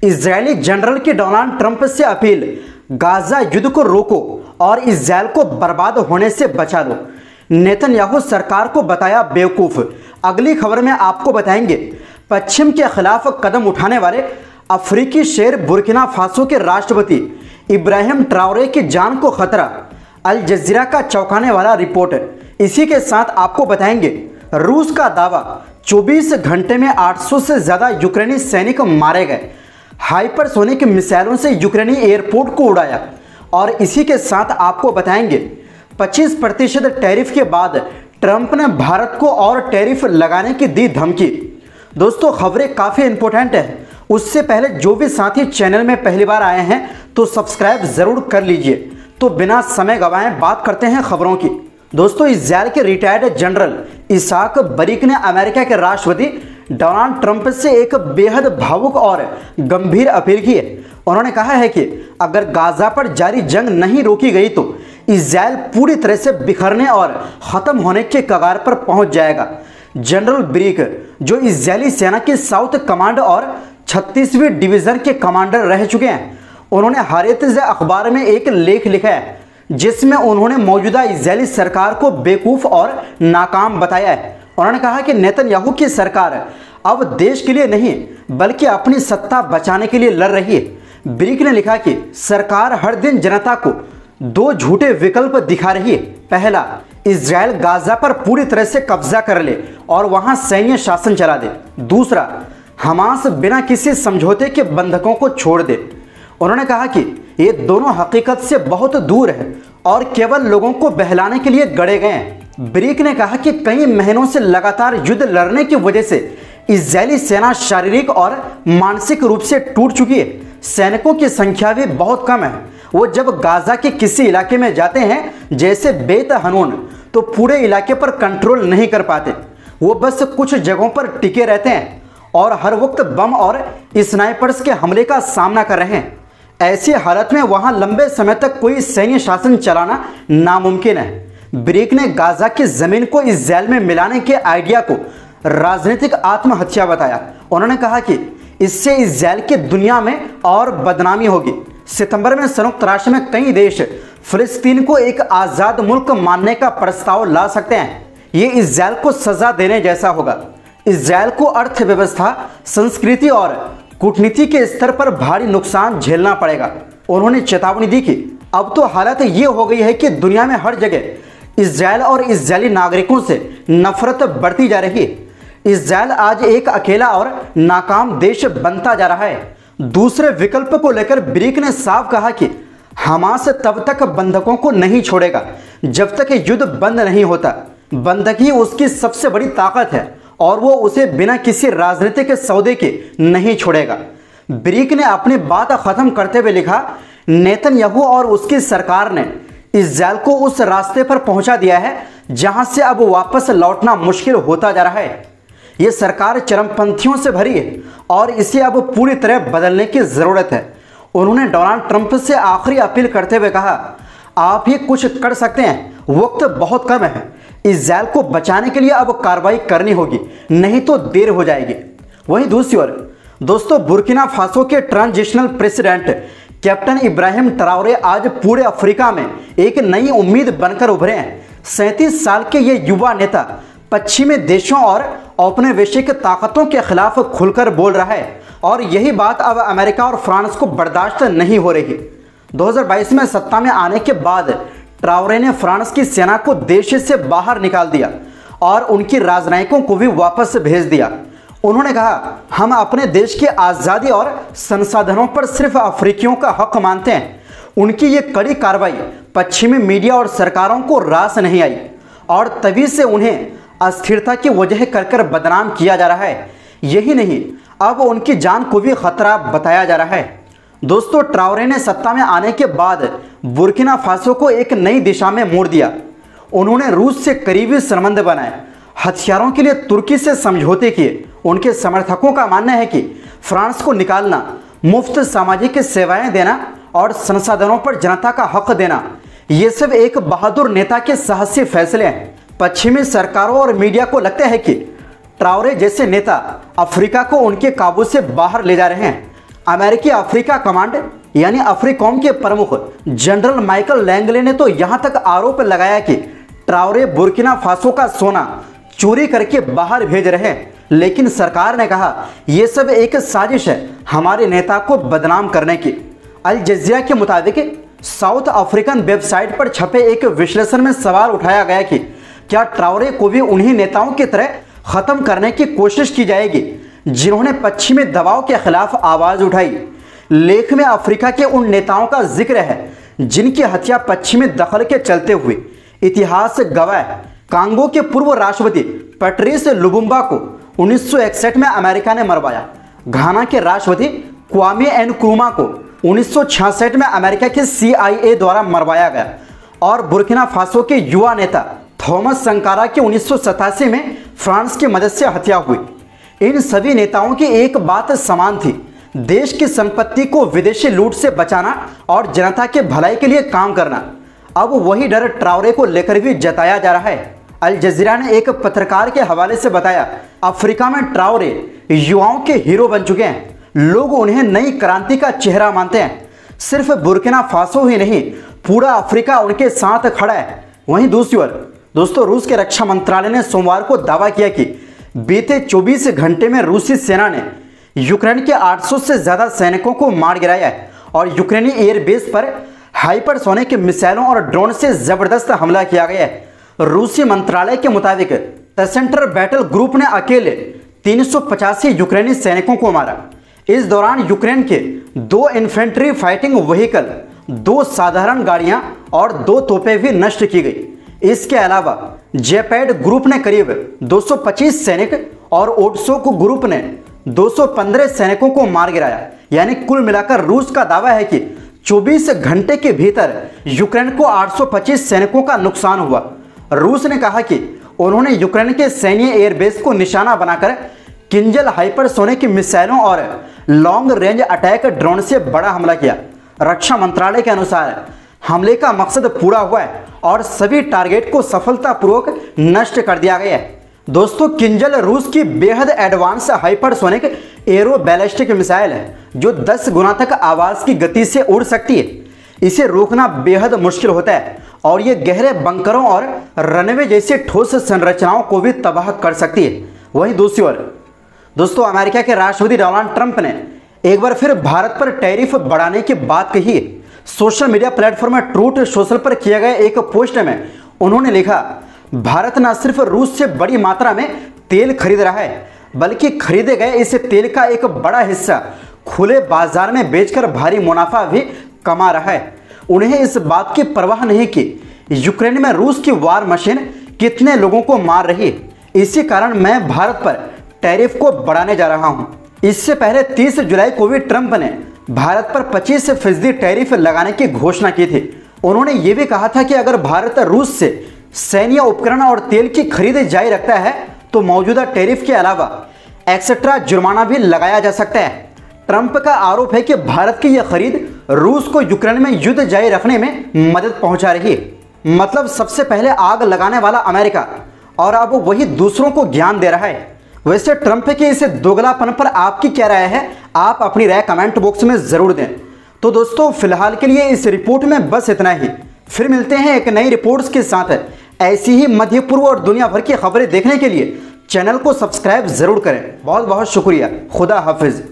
Israeli general की Donald Trump से appeal, Gaza युद्ध को रोको और इजरायल को बर्बाद होने से बचा लो। नेतन्याहू सरकार को बताया बेवकूफ़। अगली खबर में आपको बताएंगे पश्चिम के खिलाफ कदम उठाने वाले अफ्रीकी शेर बुर्किना फासो के राष्ट्रपति इब्राहिम ट्राओरे की जान को खतरा। अल जजीरा का चौंकाने वाला रिपोर्ट। इसी के साथ आपको बताएंगे रूस का दावा 24 घंटे में 800 से ज़्यादा यूक्रेनी सैनिक मारे गए। हाइपरसोनिक मिसाइलों से यूक्रेनी एयरपोर्ट को उड़ाया। और इसी के साथ आपको बताएंगे 25% टैरिफ के बाद ट्रंप ने भारत को और टैरिफ लगाने की दी धमकी। दोस्तों खबरें काफ़ी इंपॉर्टेंट है, उससे पहले जो भी साथी चैनल में पहली बार आए हैं तो सब्सक्राइब ज़रूर कर लीजिए। तो बिना समय गंवाए बात करते हैं खबरों की। दोस्तों इजरायल के रिटायर्ड जनरल इसाक बरीक ने अमेरिका के राष्ट्रपति डोनाल्ड ट्रंप से एक बेहद भावुक और गंभीर अपील की है। उन्होंने कहा है कि अगर गाजा पर जारी जंग नहीं रोकी गई तो इजरायल पूरी तरह से बिखरने और ख़त्म होने के कगार पर पहुंच जाएगा। जनरल बरीक, जो इजरायली सेना के साउथ कमांड और 36वीं डिवीज़न के कमांडर रह चुके हैं, उन्होंने हारेत्ज़ अखबार में एक लेख लिखा है जिसमें उन्होंने मौजूदा इजरायली सरकार को बेवकूफ़ और नाकाम बताया है। उन्होंने कहा कि नेतन्याहू की सरकार अब देश के लिए नहीं बल्कि अपनी सत्ता बचाने के लिए लड़ रही है। ब्रीक ने लिखा कि सरकार हर दिन जनता को दो झूठे विकल्प दिखा रही है। पहला, इजरायल गाजा पर पूरी तरह से कब्जा कर ले और वहां सैन्य शासन चला दे। दूसरा, हमास बिना किसी समझौते के बंधकों को छोड़ दे। उन्होंने कहा कि ये दोनों हकीकत से बहुत दूर है और केवल लोगों को बहलाने के लिए गढ़े गए हैं। ब्रीक ने कहा कि कई महीनों से लगातार युद्ध लड़ने की वजह से इजरायली सेना शारीरिक और मानसिक रूप से टूट चुकी है। सैनिकों की संख्या भी बहुत कम है। वो जब गाजा के किसी इलाके में जाते हैं जैसे बेत हनून, तो पूरे इलाके पर कंट्रोल नहीं कर पाते। वो बस कुछ जगहों पर टिके रहते हैं और हर वक्त बम और स्नाइपर्स के हमले का सामना कर रहे हैं। ऐसी हालत में वहां लंबे समय तक कोई सैन्य शासन चलाना नामुमकिन है। ब्रीक ने गाजा की जमीन को इजरायल में मिलाने के आइडिया को राजनीतिक आत्महत्या बताया। उन्होंने कहा कि इससे इजरायल की दुनिया में और बदनामी होगी। सितंबर में संयुक्त राष्ट्र में कई देश फिलिस्तीन को एक आज़ाद मुल्क मानने का प्रस्ताव ला सकते हैं। ये इजरायल को सजा देने जैसा होगा। इजरायल को अर्थव्यवस्था, संस्कृति और कूटनीति के स्तर पर भारी नुकसान झेलना पड़ेगा। उन्होंने चेतावनी दी कि अब तो हालत ये हो गई है कि दुनिया में हर जगह इजरायल और इजरायली नागरिकों से नफरत बढ़ती जा रही है। इजरायल आज एक अकेला और नाकाम देश बनता जा रहा है। दूसरे विकल्प को लेकर ब्रीक ने साफ कहा कि हमास तब तक बंधकों को नहीं छोड़ेगा जब तक युद्ध बंद नहीं होता। बंधक ही उसकी सबसे बड़ी ताकत है और वो उसे बिना किसी राजनीतिक सौदे के नहीं छोड़ेगा। ब्रीक ने अपनी बात खत्म करते हुए लिखा, नेतन्याहू और उसकी सरकार ने इजरायल को उस रास्ते पर पहुंचा दिया है जहां से अब वापस लौटना मुश्किल होता जा रहा है। ये सरकार चरमपंथियों से भरी है और इसे अब पूरी तरह बदलने की ज़रूरत है। उन्होंने डोनाल्ड ट्रंप से आखिरी अपील करते हुए कहा, आप ही कुछ कर सकते हैं, वक्त बहुत कम है। इजरायल को बचाने के लिए अब कार्रवाई करनी होगी, नहीं तो देर हो जाएगी। वहीं दूसरी ओर दोस्तों बुर्किना फासो के transitional president captain Ibrahim Traore आज पूरे अफ्रीका में एक नई उम्मीद बनकर उभरे हैं। 37 साल के ये युवा नेता पश्चिमी देशों और औपनिवेशिक ताकतों के खिलाफ खुलकर बोल रहा है और यही बात अब अमेरिका और फ्रांस को बर्दाश्त नहीं हो रही। 2022 में सत्ता में आने के बाद ट्राओरे ने फ्रांस की सेना को देश से बाहर निकाल दिया और उनकी राजनयिकों को भी वापस भेज दिया। उन्होंने कहा, हम अपने देश की आज़ादी और संसाधनों पर सिर्फ अफ्रीकियों का हक मानते हैं। उनकी ये कड़ी कार्रवाई पश्चिमी मीडिया और सरकारों को रास नहीं आई और तभी से उन्हें अस्थिरता की वजह कर बदनाम किया जा रहा है। यही नहीं, अब उनकी जान को भी खतरा बताया जा रहा है। दोस्तों ट्राओरे ने सत्ता में आने के बाद बुर्किना फासो को एक नई दिशा में मोड़ दिया। उन्होंने रूस से करीबी संबंध बनाए, हथियारों के लिए तुर्की से समझौते किए। उनके समर्थकों का मानना है कि फ्रांस को निकालना, मुफ्त सामाजिक सेवाएं देना और संसाधनों पर जनता का हक देना, ये सब एक बहादुर नेता के साहसी फैसले हैं। पश्चिमी सरकारों और मीडिया को लगता है कि ट्राओरे जैसे नेता अफ्रीका को उनके काबू से बाहर ले जा रहे हैं। अमेरिकी अफ्रीका कमांड यानी अफ्रीकॉम के प्रमुख जनरल माइकल लैंगले ने तो यहां तक आरोप लगाया कि ट्राओरे बुर्किना फासो का सोना चोरी करके बाहर भेज रहे हैं, लेकिन सरकार ने कहा यह सब एक साजिश है हमारे नेता को बदनाम करने की। अल जज़ीरा के मुताबिक साउथ अफ्रीकन वेबसाइट पर छपे एक विश्लेषण में सवाल उठाया गया कि क्या ट्राओरे को भी उन्हीं नेताओं की तरह खत्म करने की कोशिश की जाएगी जिन्होंने पश्चिमी दबाव के खिलाफ आवाज उठाई। लेख में अफ्रीका के उन नेताओं का जिक्र है जिनकी हत्या पश्चिमी दखल के चलते हुई। इतिहास गवाह कांगो के पूर्व राष्ट्रपति पैट्रिस लुमुम्बा को 1961 में अमेरिका ने मरवाया। घाना के राष्ट्रपति क्वामे नक्रुमा को 1966 में अमेरिका के CIA द्वारा मरवाया गया और बुर्किना फासो के युवा नेता थॉमस संकारा की 1987 में फ्रांस की मदद से हत्या हुई। इन सभी नेताओं की एक बात समान थी, देश की संपत्ति को विदेशी लूट से बचाना और जनता के भलाई के लिए काम करना। अब वही डर ट्राओरे को लेकर भी जताया जा रहा है। अल जज़ीरा ने एक पत्रकार के हवाले से बताया, अफ्रीका में ट्राओरे युवाओं के हीरो बन चुके हैं, लोग उन्हें नई क्रांति का चेहरा मानते हैं। सिर्फ बुर्किना फासो ही नहीं, पूरा अफ्रीका उनके साथ खड़ा है। वहीं दूसरी ओर दोस्तों, रूस के रक्षा मंत्रालय ने सोमवार को दावा किया कि बीते 24 घंटे में रूसी सेना ने यूक्रेन के 800 से ज्यादा सैनिकों को मार गिराया है और यूक्रेनी एयरबेस पर हाइपरसोनिक मिसाइलों और ड्रोन से जबरदस्त हमला किया गया है। रूसी मंत्रालय के मुताबिक द सेंट्रल बैटल ग्रुप ने अकेले 385 यूक्रेनी सैनिकों को मारा। इस दौरान यूक्रेन के 2 इन्फेंट्री फाइटिंग व्हीकल, 2 साधारण गाड़ियां और 2 तोपें भी नष्ट की गई। इसके अलावा जेपैड ग्रुप ने करीब 225 सैनिक और ओटसोक ग्रुप ने 215 सैनिकों को मार गिराया। यानी कुल मिलाकर रूस का दावा है कि 24 घंटे के भीतर यूक्रेन को 825 सैनिकों का नुकसान हुआ। रूस ने कहा कि उन्होंने यूक्रेन के सैन्य एयरबेस को निशाना बनाकर किंजल हाइपरसोनिक मिसाइलों और लॉन्ग रेंज अटैक ड्रोन से बड़ा हमला किया। रक्षा मंत्रालय के अनुसार हमले का मकसद पूरा हुआ है और सभी टारगेट को सफलतापूर्वक नष्ट कर दिया गया है। दोस्तों, किंजल रूस की बेहद advance hypersonic arrow ballistic missile है जो 10 गुना तक आवाज की गति से उड़ सकती है। इसे रोकना बेहद मुश्किल होता है और ये गहरे बंकरों और रनवे जैसे ठोस संरचनाओं को भी तबाह कर सकती है। वहीं दूसरी ओर दोस्तों, अमेरिका के राष्ट्रपति डोनाल्ड ट्रंप ने एक बार फिर भारत पर टैरिफ बढ़ाने की बात कही है। Social media platform truth social पर किए गए एक पोस्ट में उन्होंने लिखा, भारत न सिर्फ रूस से बड़ी मात्रा में तेल खरीद रहा है बल्कि खरीदे गए इस तेल का एक बड़ा हिस्सा खुले बाजार में बेचकर भारी मुनाफा भी कमा रहा है। उन्हें इस बात की परवाह नहीं कि यूक्रेन में रूस की वार मशीन कितने लोगों को मार रही है। इसी कारण मैं भारत पर टैरिफ को बढ़ाने जा रहा हूं। इससे पहले 30 जुलाई को भी ट्रंप ने भारत पर 25% टैरिफ लगाने की घोषणा की थी। उन्होंने ये भी कहा था कि अगर भारत रूस से सैन्य उपकरण और तेल की खरीद जारी रखता है तो मौजूदा टैरिफ के अलावा एक्स्ट्रा जुर्माना भी लगाया जा सकता है। ट्रंप का आरोप है कि भारत की यह खरीद रूस को यूक्रेन में युद्ध जारी रखने में मदद पहुंचा रही है। मतलब सबसे पहले आग लगाने वाला अमेरिका और अब वही दूसरों को ज्ञान दे रहा है। वैसे ट्रंप के इस दोगलापन पर आपकी क्या राय है? आप अपनी राय कमेंट बॉक्स में जरूर दें। तो दोस्तों, फिलहाल के लिए इस रिपोर्ट में बस इतना ही। फिर मिलते हैं एक नई रिपोर्ट्स के साथ। ऐसी ही मध्य पूर्व और दुनिया भर की खबरें देखने के लिए चैनल को सब्सक्राइब जरूर करें। बहुत बहुत शुक्रिया। खुदा हाफिज।